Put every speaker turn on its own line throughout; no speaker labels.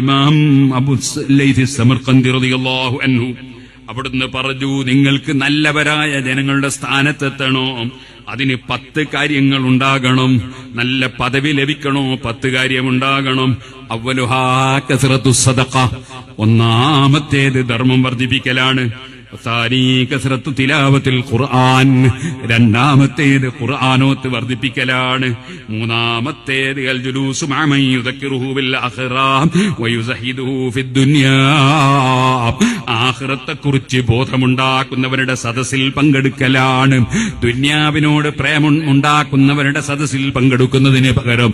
ഇമാം അബൂ ലൈഥി സമർഖന്ദി റളിയല്ലാഹു അൻഹു അവിടുന്ന് പറഞ്ഞു, നിങ്ങൾക്ക് നല്ലവരായ ജനങ്ങളുടെ സ്ഥാനത്തെത്തണോ, അതിന് 10 കാര്യങ്ങൾ ഉണ്ടാകണം. നല്ല പദവി ലഭിക്കണോ 10 കാര്യമുണ്ടാകണം. അവ്വലുഹാ കസ്റത്തു സദഖ, ഒന്നാമത്തേത് ധർമ്മം വർദ്ധിപ്പിക്കലാണ്. ثاني كثرة تلاوة القرآن, രണ്ടാമത്തേത് ഖുർആനോത്ത് വർദ്ധിപ്പിക്കലാണ്. മൂന്നാമത്തേത് الجلوس مع من يذكره بالآخرة ويزهده في الدنيا, ആഖിറത്തെക്കുറിച്ച് ബോധമുണ്ടാക്കുന്നവരുടെ സദസ്സിൽ പങ്കെടുക്കലാണ്. ദുന്യാവിനോട് പ്രേമമുണ്ടാക്കുന്നവരുടെ സദസ്സിൽ പങ്കെടുക്കുന്നതിന് പകരം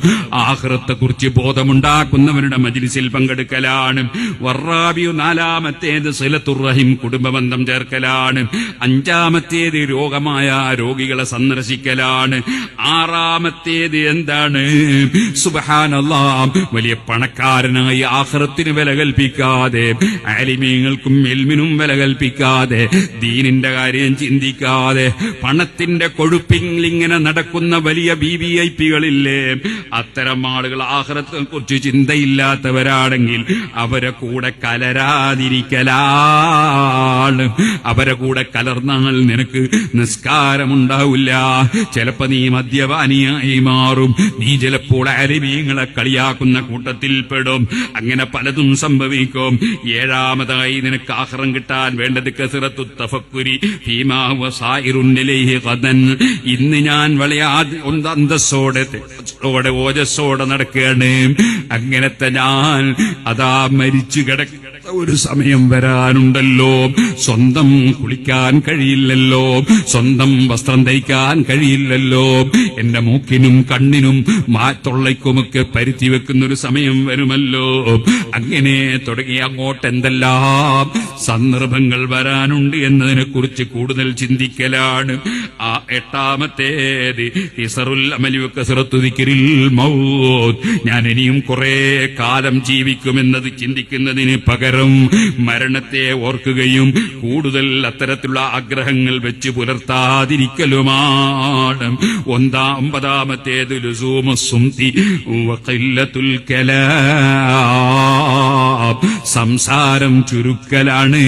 ആഖിറത്തെക്കുറിച്ച് ബോധമുണ്ടാക്കുന്നവരുടെ മജ്ലിസിൽ പങ്കെടുക്കലാണ്. വറാബിയു, നാലാമത്തേത് സിലത്തുർ റഹിം, കുടുംബബന്ധം ചേർക്കലാണ്. അഞ്ചാമത്തേത് രോഗമായ രോഗികളെ സന്ദർശിക്കലാണ്. ആറാമത്തേത് എന്താണ്? സുബ്ഹാനല്ലാഹ്, വലിയ പണക്കാരനായി ആഖിറത്തിന് വില കൽപ്പിക്കാതെ, ആലിമീങ്ങൾക്കും ഇൽമിനും വില കൽപ്പിക്കാതെ, ദീനിന്റെ കാര്യം ചിന്തിക്കാതെ, പണത്തിന്റെ കൊഴുപ്പിങ്ങിലിങ്ങനെ നടക്കുന്ന വലിയ വിവിഐപികളില്ലേ, അത്തരം ആളുകൾ ആഖിറത്തെ കുറിച്ച് ചിന്തയില്ലാത്തവരാണെങ്കിൽ അവരെ കൂടെ കലരാതിരിക്കലാണ്. അവരെ കൂടെ കലർന്നാൽ നിനക്ക് നിസ്കാരമുണ്ടാവില്ല. ചിലപ്പോ നീ മദ്യപാനിയായി മാറും. നീ ചിലപ്പോൾ ആലിമീങ്ങളെ കളിയാക്കുന്ന കൂട്ടത്തിൽപ്പെടും. അങ്ങനെ പലതും സംഭവിക്കും. ഏഴാമതായി നിനക്ക് ആഖിറം കിട്ടാൻ വേണ്ടത് കസ്റത്തു തഫക്കുരി ഫീമാ ഹുവ സായിറുൻ ഇലൈഹി ഗദൻ. ഇന്ന് ഞാൻ വളരെ അന്തസ്സോടെ ഓജസ്സോടെ നടക്കുകയാണ്. അങ്ങനത്തെ ഞാൻ അതാ മരിച്ചു കിടക്കുന്ന ഒരു സമയം വരാനുണ്ടല്ലോ. സ്വന്തം കുളിക്കാൻ കഴിയില്ലല്ലോ, സ്വന്തം വസ്ത്രം ധരിക്കാൻ കഴിയില്ലല്ലോ, എന്റെ മൂക്കിനും കണ്ണിനും തൊള്ളയ്ക്കുമൊക്കെ പരുത്തി വെക്കുന്നൊരു സമയം വരുമല്ലോ. അങ്ങനെ തുടങ്ങി അങ്ങോട്ട് എന്തെല്ലാം സന്ദർഭങ്ങൾ വരാനുണ്ട് എന്നതിനെ കുറിച്ച് കൂടുതൽ ചിന്തിക്കലാണ്. ആ എട്ടാമത്തേത് ഇസറുൽ അമലി വകസറത്തു ദിക്രിൽ മൗത്ത്, ഞാൻ ഇനിയും കുറെ കാലം ജീവിക്കുമെന്നത് ചിന്തിക്കുന്നതിന് പകരം മരണത്തെ ഓർക്കുകയും കൂടുതൽ അത്തരത്തിലുള്ള ആഗ്രഹങ്ങൾ വെച്ച് പുലർത്താതിരിക്കലുമാണ്. ഒമ്പതാമത്തേത് ലുസൂമുസ്സുംതി വഖില്ലത്തുൽ കലാം, സംസാരം ചുരുക്കലാണ്,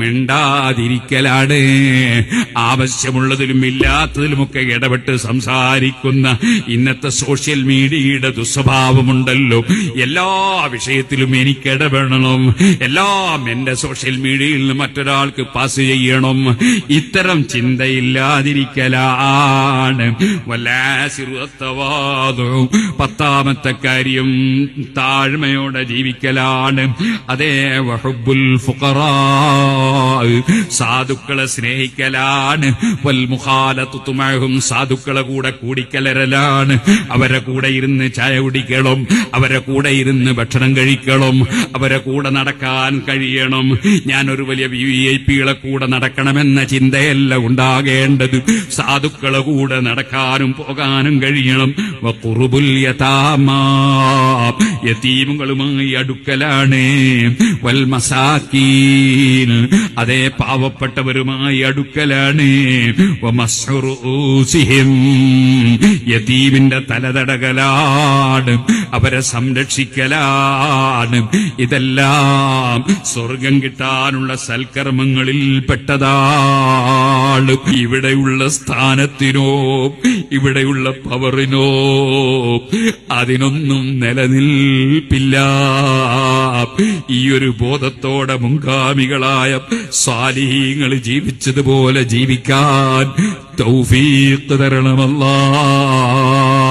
മിണ്ടാതിരിക്കലാണ്. ആവശ്യമുള്ളതിലും ഇല്ലാത്തതിലുമൊക്കെ ഇടപെട്ട് സംസാരിക്കുന്ന ഇന്നത്തെ സോഷ്യൽ മീഡിയയുടെ ദുസ്വഭാവമുണ്ടല്ലോ. എല്ലാ വിഷയത്തിലും എനിക്ക് ഇടപെടണം, എല്ലാം എന്റെ സോഷ്യൽ മീഡിയയിൽ നിന്ന് മറ്റൊരാൾക്ക് പാസ് ചെയ്യണം. ഇത്തരം ചിന്തയില്ലാതിരിക്കലാണ്. പത്താമത്തെ കാര്യം താഴ്മയോടെ ജീവിക്കലാണ്. അതേ വഹുബ്ബുൽ ഫുഖറാ, സാധുക്കളെ സ്നേഹിക്കലാണ്. വൽ മുഖാലത്തുതു മഅഹും, സാധുക്കളെ കൂടെ കൂടിക്കലരലാണ്. അവരെ കൂടെ ഇരുന്ന് ചായ കുടിക്കണം, അവരെ കൂടെ ഇരുന്ന് ഭക്ഷണം കഴിക്കണം, അവരെ കൂടെ നടക്കാൻ കഴിയണം. ഞാനൊരു വലിയ വിഐപികളെ കൂടെ നടക്കണമെന്ന ചിന്തയല്ല ഉണ്ടാകേണ്ടത്. സാധുക്കളെ കൂടെ നടക്കാനും പോകാനും കഴിയണം. വഖുർബുൽ യതാമാ, യതീമുകളുമായി അടുക്കലാണ്. വൽ മസാകീൻ, അതേ പാവപ്പെട്ടവരുമായി അടുക്കലാണ്. വമസ്റുസിഹിം, യതീമിന്റെ തലതടകലാണ്, അവരെ സംരക്ഷിക്കലാണ്. ഇതെല്ലാം സ്വർഗം കിട്ടാനുള്ള സൽക്കർമ്മങ്ങളിൽ പെട്ടതാണ്. ഇവിടെയുള്ള സ്ഥാനത്തിനോ ഇവിടെയുള്ള പവറിനോ അതിനൊന്നും നിലനിൽപ്പില്ല. ഈ ഒരു ബോധത്തോടെ മുൻഗാമികളായ സാലിഹീങ്ങൾ ജീവിച്ചതുപോലെ ജീവിക്കാൻ തൗഫീഖ് തരണമല്ലാഹ്.